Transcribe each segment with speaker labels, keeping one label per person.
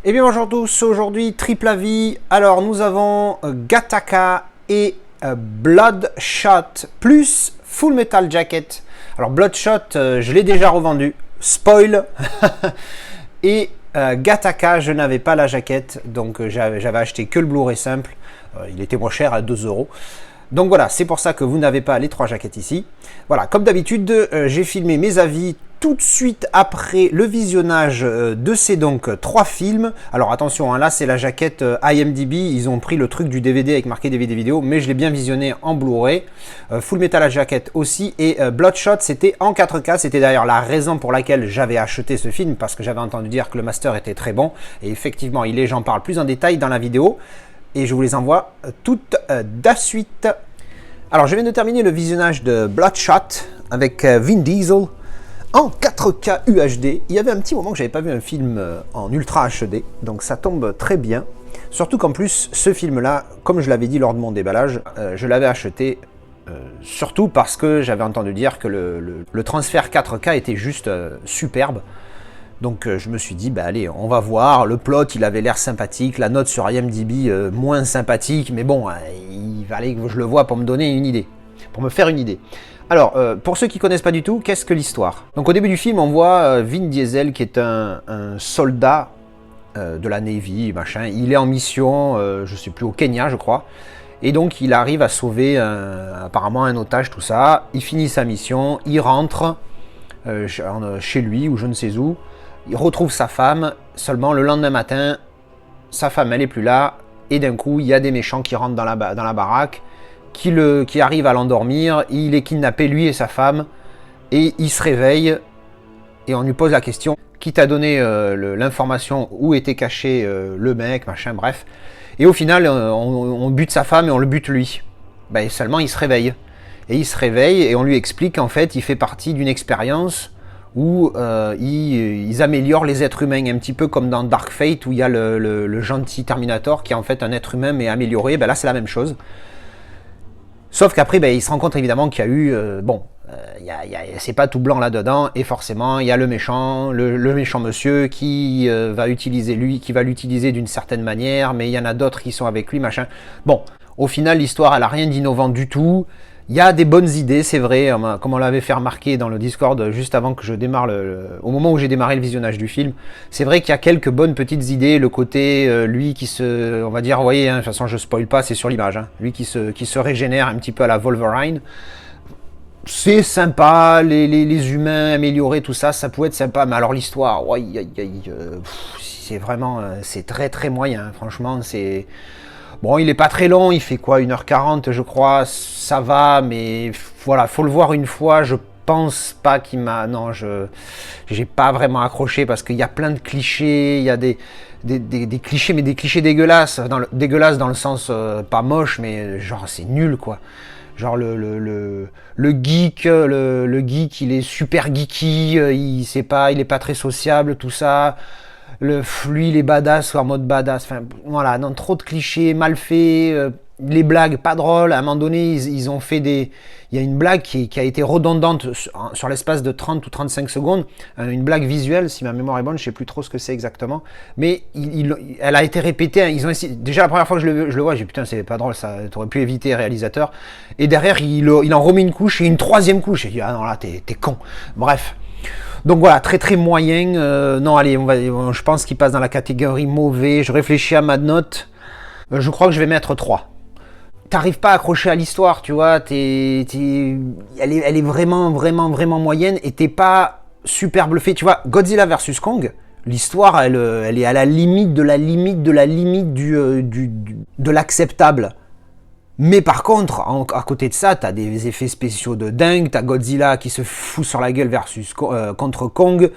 Speaker 1: Eh bien bonjour à tous, aujourd'hui triple avis. Alors nous avons Gattaca et Bloodshot plus Full Metal Jacket. Alors Bloodshot, je l'ai déjà revendu, spoil. Et Gattaca, je n'avais pas la jaquette, donc j'avais acheté que le Blu-ray simple. Il était moins cher à 2 €. Donc voilà, c'est pour ça que vous n'avez pas les 3 jaquettes ici. Voilà, comme d'habitude, j'ai filmé mes avis tout de suite après le visionnage de ces donc 3 films. Alors attention, hein, là c'est la jaquette IMDb, ils ont pris le truc du DVD avec marqué DVD vidéo, mais je l'ai bien visionné en Blu-ray. Full Metal Jacket aussi, et Bloodshot c'était en 4K, c'était d'ailleurs la raison pour laquelle j'avais acheté ce film, parce que j'avais entendu dire que le master était très bon, et effectivement il est, j'en parle plus en détail dans la vidéo. Et je vous les envoie toutes de suite. Alors, je viens de terminer le visionnage de Bloodshot avec Vin Diesel en 4K UHD. Il y avait un petit moment que j'avais pas vu un film en Ultra HD, donc ça tombe très bien. Surtout qu'en plus, ce film-là, comme je l'avais dit lors de mon déballage, je l'avais acheté surtout parce que j'avais entendu dire que le transfert 4K était juste superbe. Donc je me suis dit, bah allez, on va voir, le plot il avait l'air sympathique, la note sur IMDb moins sympathique, mais bon, il fallait que je le voie pour me donner une idée, pour me faire une idée. Alors, pour ceux qui ne connaissent pas du tout, qu'est-ce que l'histoire? Donc au début du film, on voit Vin Diesel qui est un soldat de la Navy, machin, il est en mission, je ne sais plus, au Kenya je crois, et donc il arrive à sauver apparemment un otage, tout ça, il finit sa mission, il rentre chez lui ou je ne sais où. Il retrouve sa femme, seulement le lendemain matin, sa femme elle est plus là, et d'un coup il y a des méchants qui rentrent dans la baraque, qui arrivent à l'endormir, il est kidnappé lui et sa femme, et il se réveille, et on lui pose la question, qui t'a donné l'information où était caché le mec, machin, bref, et au final on bute sa femme et on le bute lui, ben, seulement il se réveille, et on lui explique qu'en fait il fait partie d'une expérience où ils améliorent les êtres humains, un petit peu comme dans Dark Fate où il y a le gentil Terminator qui est en fait un être humain mais amélioré. Ben là c'est la même chose, sauf qu'après ben, il se rend compte évidemment qu'il y a eu c'est pas tout blanc là dedans, et forcément il y a le méchant monsieur qui va l'utiliser d'une certaine manière, mais il y en a d'autres qui sont avec lui, machin. Bon, au final l'histoire elle a rien d'innovant du tout. Il y a des bonnes idées, c'est vrai, comme on l'avait fait remarquer dans le Discord juste avant que je démarre, au moment où j'ai démarré le visionnage du film. C'est vrai qu'il y a quelques bonnes petites idées, le côté, lui qui on va dire, vous voyez, hein, de toute façon je spoil pas, c'est sur l'image, hein, lui qui se régénère un petit peu à la Wolverine. C'est sympa, les humains améliorés, tout ça, ça pouvait être sympa, mais alors l'histoire, c'est vraiment, c'est très très moyen, franchement, c'est... Bon, il est pas très long, il fait quoi, 1h40 je crois, ça va, mais voilà, faut le voir une fois, je pense pas qu'il m'a... Non, j'ai pas vraiment accroché parce qu'il y a plein de clichés, il y a des clichés, mais des clichés dégueulasses dans le sens pas moche, mais genre c'est nul quoi. Genre le geek, il est super geeky, il est pas très sociable, tout ça. Lui il est badass, en mode badass, enfin voilà, non, trop de clichés, mal fait, les blagues pas drôles, à un moment donné ils ont fait il y a une blague qui a été redondante sur l'espace de 30 ou 35 secondes, une blague visuelle, si ma mémoire est bonne, je sais plus trop ce que c'est exactement, mais elle a été répétée, hein, ils ont essayé, déjà la première fois que je le vois, j'ai dit putain c'est pas drôle ça, t'aurais pu éviter réalisateur, et derrière il en remet une couche et une troisième couche, et j'ai dit ah non là t'es con, bref. Donc voilà, très très moyen. Non, allez, je pense qu'il passe dans la catégorie mauvais. Je réfléchis à ma note. Je crois que je vais mettre 3. T'arrives pas à accrocher à l'histoire, tu vois. Elle est vraiment, vraiment, vraiment moyenne. Et t'es pas super bluffé. Tu vois, Godzilla vs Kong, l'histoire, elle est à la limite de l'acceptable. Mais par contre, à côté de ça, t'as des effets spéciaux de dingue, t'as Godzilla qui se fout sur la gueule contre Kong,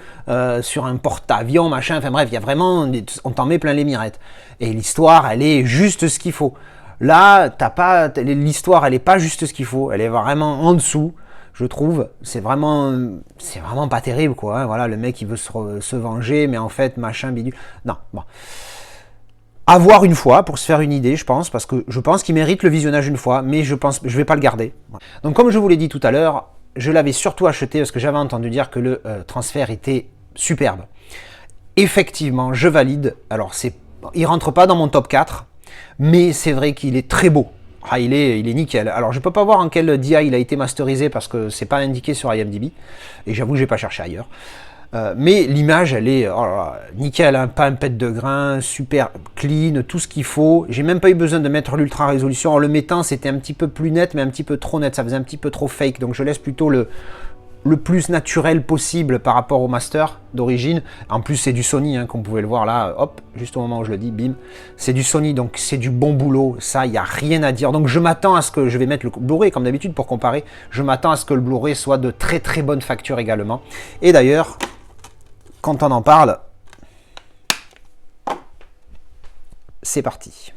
Speaker 1: sur un porte-avions, machin, enfin bref, il y a vraiment, on t'en met plein les mirettes. Et l'histoire, elle est juste ce qu'il faut. Là, l'histoire, elle est pas juste ce qu'il faut, elle est vraiment en dessous, je trouve. C'est vraiment pas terrible, quoi. Hein. Voilà, le mec, il veut se venger, mais en fait, machin, bidule. Non, bon. À voir une fois pour se faire une idée, je pense, parce que je pense qu'il mérite le visionnage une fois, mais je vais pas le garder. Donc comme je vous l'ai dit tout à l'heure, je l'avais surtout acheté parce que j'avais entendu dire que le transfert était superbe. effectivement, je valide. Alors, il rentre pas dans mon top 4, mais c'est vrai qu'il est très beau. Ah, il est nickel. Alors, je peux pas voir en quel DI il a été masterisé parce que c'est pas indiqué sur IMDb. Et j'avoue, j'ai pas cherché ailleurs. Mais l'image, elle est nickel, hein, pas un pet de grain, super clean, tout ce qu'il faut. J'ai même pas eu besoin de mettre l'ultra résolution. En le mettant, c'était un petit peu plus net, mais un petit peu trop net. Ça faisait un petit peu trop fake. Donc, je laisse plutôt le plus naturel possible par rapport au master d'origine. En plus, c'est du Sony, hein, comme vous pouvez le voir là, hop, juste au moment où je le dis, bim. C'est du Sony, donc c'est du bon boulot, ça, il n'y a rien à dire. Donc je m'attends à ce que, je vais mettre le Blu-ray comme d'habitude pour comparer, je m'attends à ce que le Blu-ray soit de très très bonne facture également. Et d'ailleurs, quand on en parle, c'est parti.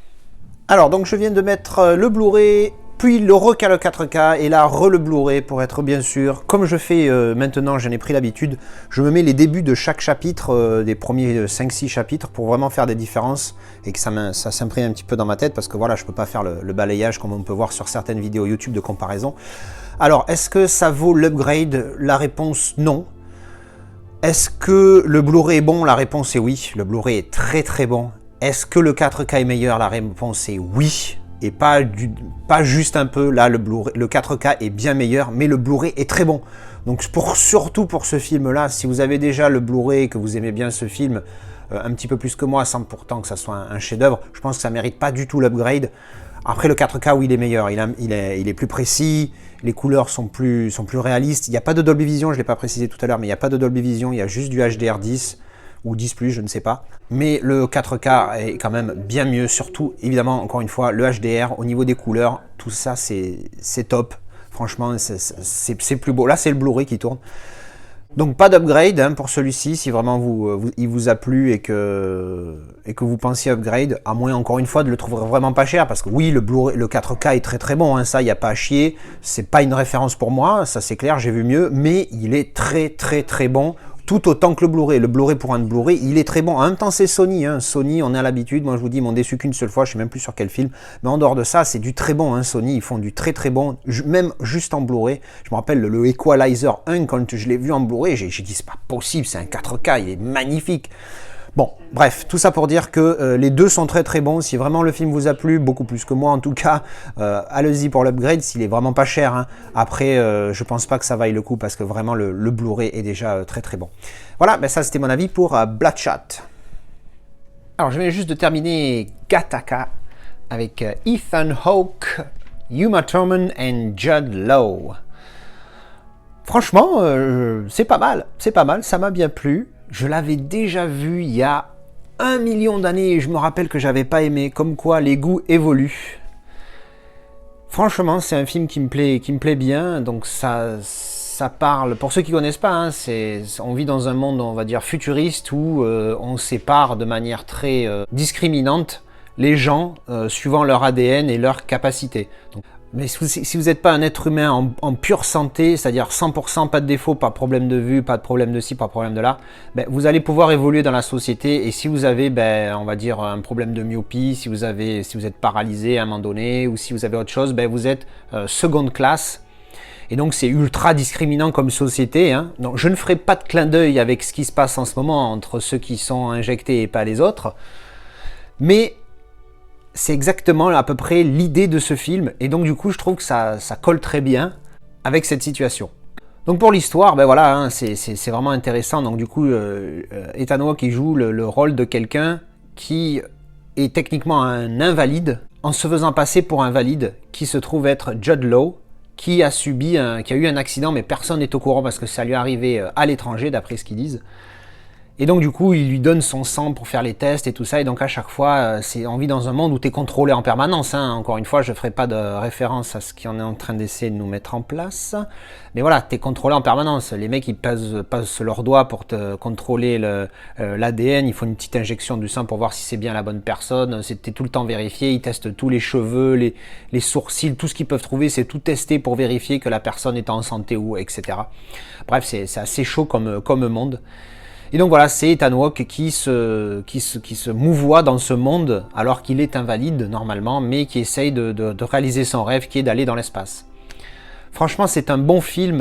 Speaker 1: Alors, donc je viens de mettre le Blu-ray, puis le recal 4K et là le Blu-ray pour être bien sûr. Comme je fais maintenant, j'en ai pris l'habitude, je me mets les débuts de chaque chapitre, des premiers 5-6 chapitres pour vraiment faire des différences et que ça s'imprime un petit peu dans ma tête parce que voilà, je peux pas faire le balayage comme on peut voir sur certaines vidéos YouTube de comparaison. Alors, est-ce que ça vaut l'upgrade? La réponse non. Est-ce que le Blu-ray est bon? La réponse est oui, le Blu-ray est très très bon. Est-ce que le 4K est meilleur? La réponse est oui. Et pas juste un peu, là le 4K est bien meilleur, mais le Blu-ray est très bon. Donc surtout pour ce film-là, si vous avez déjà le Blu-ray et que vous aimez bien ce film, un petit peu plus que moi, sans pourtant que ça soit un chef-d'œuvre, je pense que ça ne mérite pas du tout l'upgrade. Après le 4K, oui, il est meilleur, il est plus précis, les couleurs sont plus réalistes. Il n'y a pas de Dolby Vision, je ne l'ai pas précisé tout à l'heure, mais il n'y a pas de Dolby Vision, il y a juste du HDR10. Ou 10+, je ne sais pas. Mais le 4K est quand même bien mieux, surtout, évidemment, encore une fois, le HDR, au niveau des couleurs, tout ça, c'est top. Franchement, c'est plus beau. Là, c'est le Blu-ray qui tourne. Donc, pas d'upgrade hein, pour celui-ci, si vraiment il vous a plu et que vous pensiez upgrade, à moins, encore une fois, de le trouver vraiment pas cher, parce que oui, le 4K est très très bon, hein, ça, il n'y a pas à chier. C'est pas une référence pour moi, ça c'est clair, j'ai vu mieux, mais il est très très très bon. Tout autant que le Blu-ray. Le Blu-ray pour un Blu-ray, il est très bon. En même temps, c'est Sony. Hein. Sony, on est à l'habitude. Moi, je vous dis, ils m'ont déçu qu'une seule fois. Je ne sais même plus sur quel film. Mais en dehors de ça, c'est du très bon. Hein. Sony, ils font du très très bon. Même juste en Blu-ray. Je me rappelle le Equalizer 1, quand je l'ai vu en Blu-ray, j'ai dit, c'est pas possible. C'est un 4K. Il est magnifique. Bon, bref, tout ça pour dire que les deux sont très très bons. Si vraiment le film vous a plu, beaucoup plus que moi en tout cas, allez-y pour l'upgrade s'il est vraiment pas cher. Hein. Après, je pense pas que ça vaille le coup parce que vraiment le Blu-ray est déjà très très bon. Voilà, ben ça c'était mon avis pour Bloodshot. Alors je viens juste de terminer Gattaca avec Ethan Hawke, Uma Thurman et Jude Law. Franchement, c'est pas mal, ça m'a bien plu. Je l'avais déjà vu il y a 1 million d'années et je me rappelle que j'avais pas aimé, comme quoi les goûts évoluent. Franchement, c'est un film qui me plaît bien, donc ça parle, pour ceux qui connaissent pas, hein, on vit dans un monde, on va dire, futuriste où on sépare de manière très discriminante les gens suivant leur ADN et leurs capacités. Donc, mais si vous n'êtes pas un être humain en pure santé, c'est-à-dire 100%, pas de défaut, pas de problème de vue, pas de problème de ci, pas de problème de là, ben, vous allez pouvoir évoluer dans la société. Et si vous avez, ben, on va dire, un problème de myopie, si vous êtes paralysé à un moment donné, ou si vous avez autre chose, ben, vous êtes seconde classe. Et donc c'est ultra discriminant comme société. Hein. Donc je ne ferai pas de clin d'œil avec ce qui se passe en ce moment entre ceux qui sont injectés et pas les autres. Mais c'est exactement à peu près l'idée de ce film, et donc du coup je trouve que ça colle très bien avec cette situation. Donc pour l'histoire, ben voilà, hein, c'est vraiment intéressant. Donc du coup, Ethan Hawke qui joue le rôle de quelqu'un qui est techniquement un invalide, en se faisant passer pour un valide, qui se trouve être Jude Law, qui a eu un accident, mais personne n'est au courant parce que ça lui est arrivé à l'étranger, d'après ce qu'ils disent. Et donc du coup, il lui donne son sang pour faire les tests et tout ça. Et donc à chaque fois, on vit dans un monde où tu es contrôlé en permanence. Hein. Encore une fois, je ne ferai pas de référence à ce qu'on est en train d'essayer de nous mettre en place. Mais voilà, tu es contrôlé en permanence. Les mecs, ils passent leurs doigts pour te contrôler l'ADN. Ils font une petite injection du sang pour voir si c'est bien la bonne personne. T'es tout le temps vérifié. Ils testent tous les cheveux, les sourcils, tout ce qu'ils peuvent trouver. C'est tout testé pour vérifier que la personne est en santé ou etc. Bref, c'est assez chaud comme monde. Et donc voilà, c'est Ethan Hawke qui se mouvoie dans ce monde alors qu'il est invalide normalement, mais qui essaye de réaliser son rêve qui est d'aller dans l'espace. Franchement, c'est un bon film.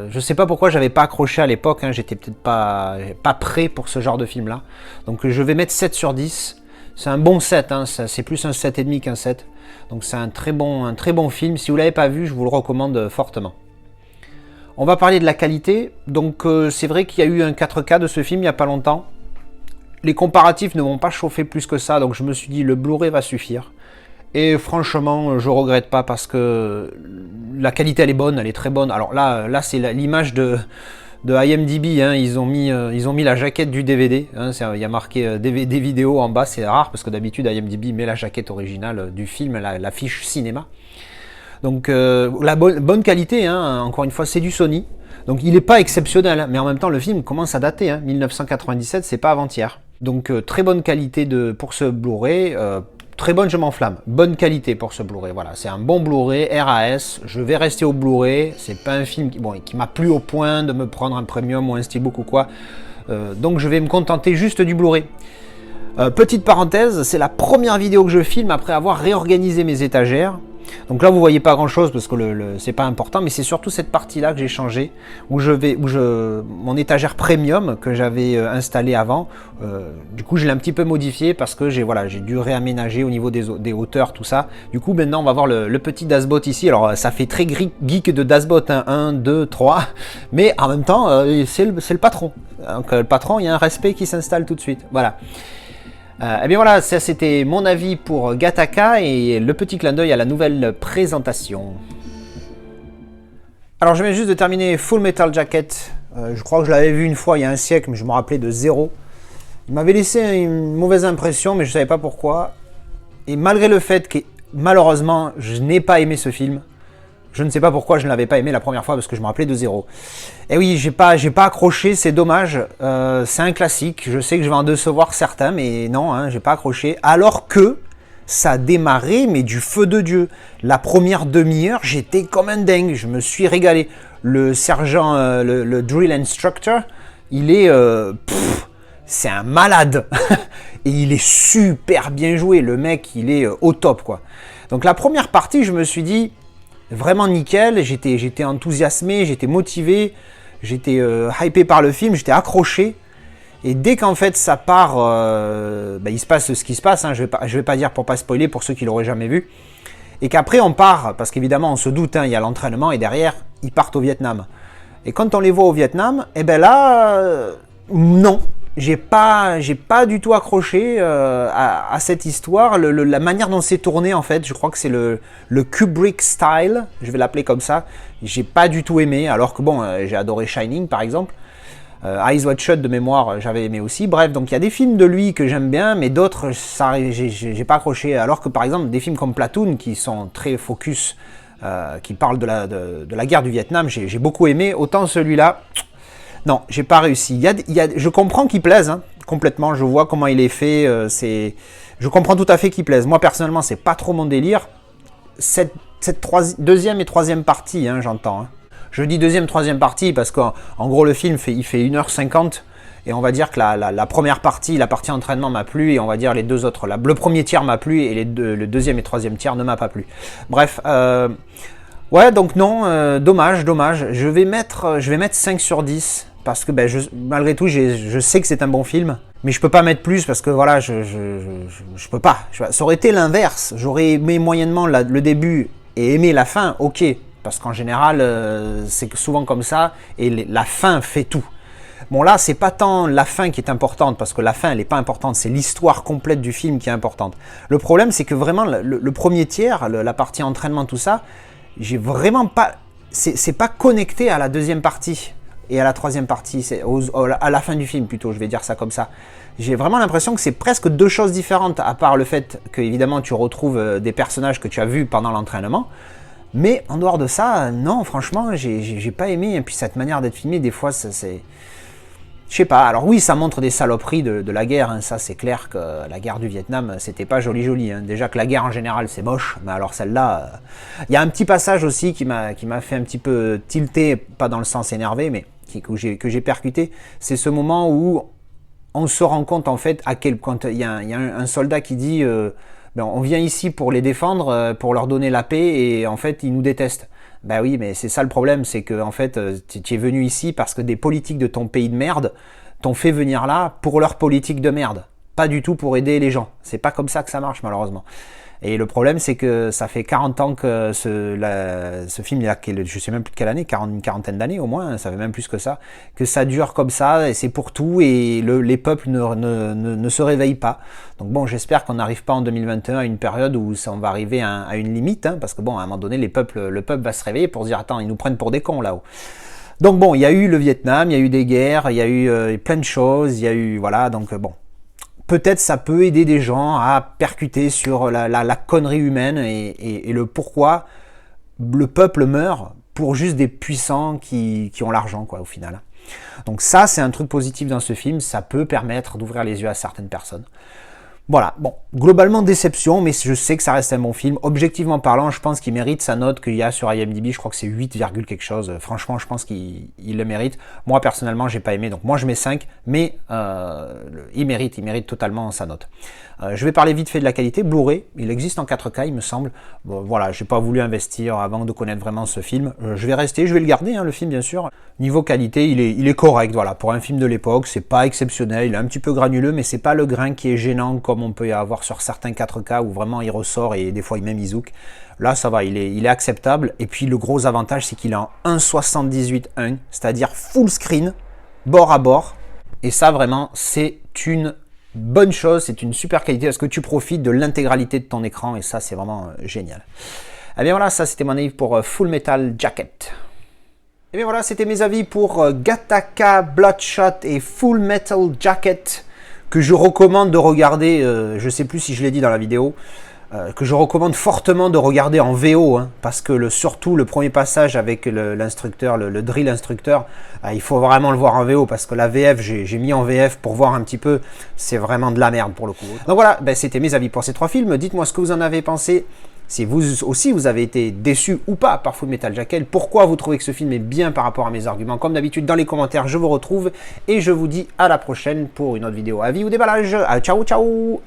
Speaker 1: Je sais pas pourquoi j'avais pas accroché à l'époque. Hein. J'étais peut-être pas prêt pour ce genre de film-là. Donc je vais mettre 7 sur 10. C'est un bon 7. Hein. C'est plus un 7,5 qu'un 7. Donc c'est un très bon film. Si vous l'avez pas vu, je vous le recommande fortement. On va parler de la qualité. Donc c'est vrai qu'il y a eu un 4K de ce film il n'y a pas longtemps. Les comparatifs ne vont pas chauffer plus que ça. Donc je me suis dit le Blu-ray va suffire. Et franchement, je regrette pas parce que la qualité elle est bonne, elle est très bonne. Alors là c'est l'image de IMDb, hein. Ils ont mis la jaquette du DVD. Hein. Il y a marqué DVD vidéo en bas, c'est rare parce que d'habitude IMDb met la jaquette originale du film, la fiche cinéma. Donc la bonne qualité, hein. Encore une fois, c'est du Sony. Donc il n'est pas exceptionnel, mais en même temps le film commence à dater. Hein. 1997, c'est pas avant-hier. Donc très bonne qualité pour ce Blu-ray. Très bonne, je m'enflamme. Bonne qualité pour ce Blu-ray. Voilà, c'est un bon Blu-ray, RAS. Je vais rester au Blu-ray. C'est pas un film qui m'a plu au point de me prendre un premium ou un steelbook ou quoi. Donc je vais me contenter juste du Blu-ray. Petite parenthèse, c'est la première vidéo que je filme après avoir réorganisé mes étagères. Donc là vous voyez pas grand chose parce que c'est pas important, mais c'est surtout cette partie là que j'ai changé, mon étagère premium que j'avais installée avant, du coup je l'ai un petit peu modifié parce que j'ai dû réaménager au niveau des hauteurs, tout ça. Du coup maintenant on va voir le petit dashbot ici. Alors ça fait très geek de dashbot, hein, 1, 2, 3, mais en même temps c'est le patron. Donc le patron, il y a un respect qui s'installe tout de suite. Voilà. Et bien voilà, ça c'était mon avis pour Gattaca et le petit clin d'œil à la nouvelle présentation. Alors je viens juste de terminer Full Metal Jacket. Je crois que je l'avais vu une fois il y a un siècle, mais je me rappelais de zéro. Il m'avait laissé une mauvaise impression, mais je ne savais pas pourquoi. Et malgré le fait que malheureusement je n'ai pas aimé ce film, je ne sais pas pourquoi je ne l'avais pas aimé la première fois parce que je me rappelais de zéro. Et oui, j'ai pas accroché, c'est dommage. C'est un classique. Je sais que je vais en décevoir certains, mais non, hein, j'ai pas accroché. Alors que ça a démarré, mais du feu de Dieu. La première demi-heure, j'étais comme un dingue. Je me suis régalé. Le sergent, le drill instructor, il est, c'est un malade. Et il est super bien joué. Le mec, il est au top, quoi. Donc la première partie, je me suis dit vraiment nickel, j'étais enthousiasmé, j'étais motivé, j'étais hypé par le film, j'étais accroché. Et dès qu'en fait ça part, il se passe ce qui se passe, hein, je vais pas dire pour pas spoiler pour ceux qui l'auraient jamais vu. Et qu'après on part, parce qu'évidemment on se doute, hein, il y a l'entraînement et derrière ils partent au Vietnam. Et quand on les voit au Vietnam, et ben là, non. J'ai pas du tout accroché à cette histoire, la manière dont c'est tourné en fait, je crois que c'est le Kubrick style, je vais l'appeler comme ça, j'ai pas du tout aimé, alors que bon, j'ai adoré Shining par exemple, Eyes Wide Shut de mémoire, j'avais aimé aussi, bref, donc il y a des films de lui que j'aime bien, mais d'autres, j'ai pas accroché, alors que par exemple des films comme Platoon, qui sont très focus, qui parlent de la guerre du Vietnam, j'ai beaucoup aimé, autant celui-là, non, j'ai pas réussi. Je comprends qu'il plaise, hein, complètement. Je vois comment il est fait. Je comprends tout à fait qu'il plaise. Moi, personnellement, c'est pas trop mon délire. Cette deuxième et troisième partie, hein, j'entends. Hein. Je dis deuxième, troisième partie parce qu'en gros, le film, il fait 1h50. Et on va dire que la première partie, la partie entraînement m'a plu. Et on va dire les deux autres. Le premier tiers m'a plu et le deuxième et troisième tiers ne m'a pas plu. Bref. Ouais, donc non, dommage. Je vais mettre 5 sur 10. Parce que malgré tout, je sais que c'est un bon film, mais je peux pas mettre plus parce que voilà, je peux pas. Ça aurait été l'inverse. J'aurais aimé moyennement le début et aimé la fin, ok. Parce qu'en général, c'est souvent comme ça et la fin fait tout. Bon là, c'est pas tant la fin qui est importante parce que la fin, elle est pas importante. C'est l'histoire complète du film qui est importante. Le problème, c'est que vraiment le premier tiers, la partie entraînement, tout ça, j'ai vraiment pas. C'est pas connecté à la deuxième partie. Et à la troisième partie, à la fin du film plutôt, je vais dire ça comme ça. J'ai vraiment l'impression que c'est presque deux choses différentes, à part le fait que évidemment tu retrouves des personnages que tu as vus pendant l'entraînement. Mais en dehors de ça, non, franchement, j'ai pas aimé. Et puis cette manière d'être filmé, des fois, c'est... Je sais pas, alors oui, ça montre des saloperies de la guerre, hein. Ça c'est clair que la guerre du Vietnam, c'était pas joli, hein. Déjà que la guerre en général c'est moche, mais alors celle-là... Il y a un petit passage aussi qui m'a fait un petit peu tilter, pas dans le sens énervé, mais que j'ai percuté, c'est ce moment où on se rend compte en fait quand il y a un soldat qui dit on vient ici pour les défendre, pour leur donner la paix et en fait ils nous détestent. Bah oui, mais c'est ça le problème, c'est que en fait, tu es venu ici parce que des politiques de ton pays de merde t'ont fait venir là pour leur politique de merde. Pas du tout pour aider les gens. C'est pas comme ça que ça marche, malheureusement. Et le problème, c'est que ça fait 40 ans que ce film, je sais même plus de quelle année, une quarantaine d'années au moins, ça fait même plus que ça dure comme ça, et c'est pour tout, et les peuples ne se réveillent pas. Donc bon, j'espère qu'on n'arrive pas en 2021 à une période où on va arriver à une limite, hein, parce que bon, à un moment donné, le peuple va se réveiller pour se dire, attends, ils nous prennent pour des cons là-haut. Donc bon, il y a eu le Vietnam, il y a eu des guerres, il y a eu plein de choses, il y a eu, voilà, donc bon. Peut-être ça peut aider des gens à percuter sur la connerie humaine et le pourquoi le peuple meurt pour juste des puissants qui ont l'argent, quoi, au final. Donc ça, c'est un truc positif dans ce film, ça peut permettre d'ouvrir les yeux à certaines personnes. Voilà, bon, globalement déception, mais je sais que ça reste un bon film. Objectivement parlant, je pense qu'il mérite sa note qu'il y a sur IMDb, je crois que c'est 8, quelque chose. Franchement, je pense qu'il le mérite. Moi, personnellement, j'ai pas aimé, donc moi je mets 5, mais il mérite totalement sa note. Je vais parler vite fait de la qualité. Blu-ray, il existe en 4K, il me semble. Bon, voilà, j'ai pas voulu investir avant de connaître vraiment ce film. Je vais le garder, hein, le film, bien sûr. Niveau qualité, il est correct, voilà. Pour un film de l'époque, c'est pas exceptionnel, il est un petit peu granuleux, mais c'est pas le grain qui est gênant comme on peut y avoir sur certains 4K où vraiment il ressort et des fois même il zouk. Là, ça va, il est acceptable. Et puis le gros avantage, c'est qu'il est en 1.78.1, c'est-à-dire full screen, bord à bord. Et ça, vraiment, c'est une bonne chose, c'est une super qualité parce que tu profites de l'intégralité de ton écran et ça, c'est vraiment génial. Et bien voilà, ça c'était mon avis pour Full Metal Jacket. Et bien voilà, c'était mes avis pour Gattaca, Bloodshot et Full Metal Jacket que je recommande de regarder, je sais plus si je l'ai dit dans la vidéo, que je recommande fortement de regarder en VO, hein, parce que surtout le premier passage avec l'instructeur, le drill instructeur, il faut vraiment le voir en VO, parce que la VF, j'ai mis en VF pour voir un petit peu, c'est vraiment de la merde pour le coup. Donc voilà, ben, c'était mes avis pour ces 3 films, dites-moi ce que vous en avez pensé, si vous aussi vous avez été déçu ou pas par Full Metal Jacket, pourquoi vous trouvez que ce film est bien par rapport à mes arguments, comme d'habitude dans les commentaires je vous retrouve, et je vous dis à la prochaine pour une autre vidéo. Avis ou déballage, ciao ciao.